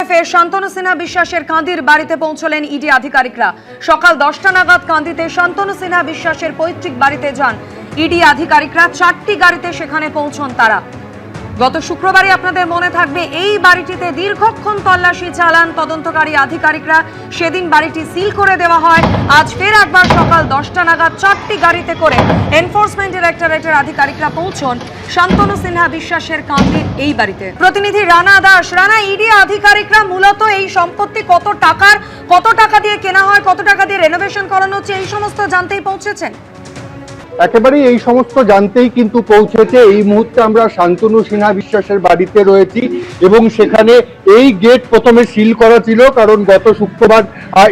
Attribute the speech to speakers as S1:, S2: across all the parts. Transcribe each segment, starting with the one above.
S1: ফের শান্তনু সিনহা বিশ্বাসের কান্দির বাড়িতে পৌঁছলেন ইডি আধিকারিকরা। সকাল 10টা নাগাদ কান্দিতে শান্তনু সিনহা বিশ্বাসের পৈতৃক বাড়িতে যান ইডি আধিকারিকরা। 4টি গাড়িতে সেখানে পৌঁছন তারা। গত শুক্রবারে আপনাদের মনে থাকবে এই বাড়িটিতে দীর্ঘক্ষণ তল্লাশি চালান তদন্তকারী আধিকারিকরা। সেদিন বাড়িটি সিল করে দেওয়া হয়। আজ ফের একবার সকাল 10টা নাগাদ 4টি গাড়িতে করে এনফোর্সমেন্ট ডিরেক্টরেটের আধিকারিকরা পৌঁছন শান্তনু সিনহা বিশ্বাসের কান্দির এই বাড়িতে। প্রতিনিধি রানা দাস। রানা, ইডি আধিকারিকরা মূলত এই সম্পত্তি কত টাকা দিয়ে কেনা হয়, কত টাকা দিয়ে রেনোভেশন করানো হচ্ছে, এই সমস্ত জানতেই পৌঁছেছেন?
S2: একেবারেই এই সমস্ত জানতেই কিন্তু পৌঁছেছে। এই মুহূর্তে আমরা শান্তনু সিনহা বিশ্বাসের বাড়িতে রয়েছি এবং সেখানে এই গেট প্রথমে সিল করা ছিল, কারণ গত শুক্রবার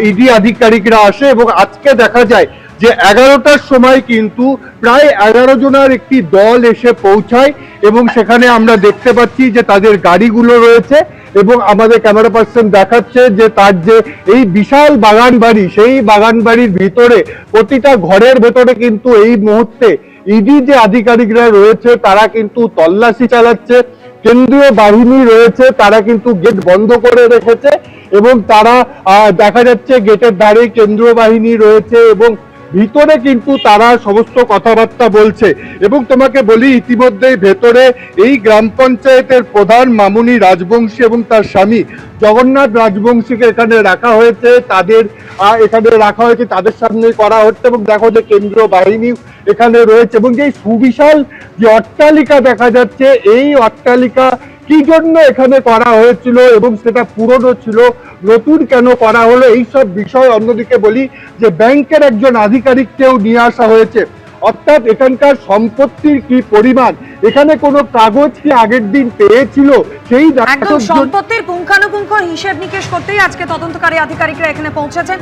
S2: ইডি আধিকারিকরা আসে এবং আজকে দেখা যায় যে 11টার সময় কিন্তু প্রায় 11 জনের একটি দল এসে পৌঁছায় এবং সেখানে আমরা দেখতে পাচ্ছি যে তাদের গাড়িগুলো রয়েছে এবং আমাদের ক্যামেরা পার্সন দেখাচ্ছে যে তার যে এই বিশাল বাগান বাড়ি, সেই বাগান বাড়ির ভিতরে প্রতিটা ঘরের ভেতরে কিন্তু এই মুহূর্তে ইডি যে আধিকারিকরা রয়েছে তারা কিন্তু তল্লাশি চালাচ্ছে। কেন্দ্রীয় বাহিনী রয়েছে, তারা কিন্তু গেট বন্ধ করে রেখেছে এবং তারা দেখা যাচ্ছে গেটের ধারে কেন্দ্রীয় বাহিনী রয়েছে এবং ভিতরে কিন্তু তারা সমস্ত কথাবার্তা বলছে। এবং তোমাকে বলি, ইতিমধ্যে ভেতরে এই গ্রাম পঞ্চায়েতের প্রধান মামুনি রাজবংশী এবং তার স্বামী জগন্নাথ রাজবংশীকে এখানে রাখা হয়েছে। তাদের সামনে করা হচ্ছে এবং দেখো যে কেন্দ্রীয় বাহিনী এখানে রয়েছে এবং যে সুবিশাল যে অট্টালিকা দেখা যাচ্ছে, এই অট্টালিকা কি জন্য এখানে করা হয়েছিল এবং সেটা পুরনো ছিল, নতুন কেন করা হলো, এইসব বিষয়। অন্যদিকে বলি যে ব্যাংকের একজন আধিকারিককেও নিয়ে আসা হয়েছে। অর্থাৎ এখানকার সম্পত্তির কি পরিমাণ, এখানে কোনো কাগজ কি আগের দিন পেয়েছিল, সেই
S1: সম্পত্তির পুঙ্খানুপুঙ্খ হিসেব নিকেশ করতেই আজকে তদন্তকারী আধিকারিকরা এখানে পৌঁছেছেন।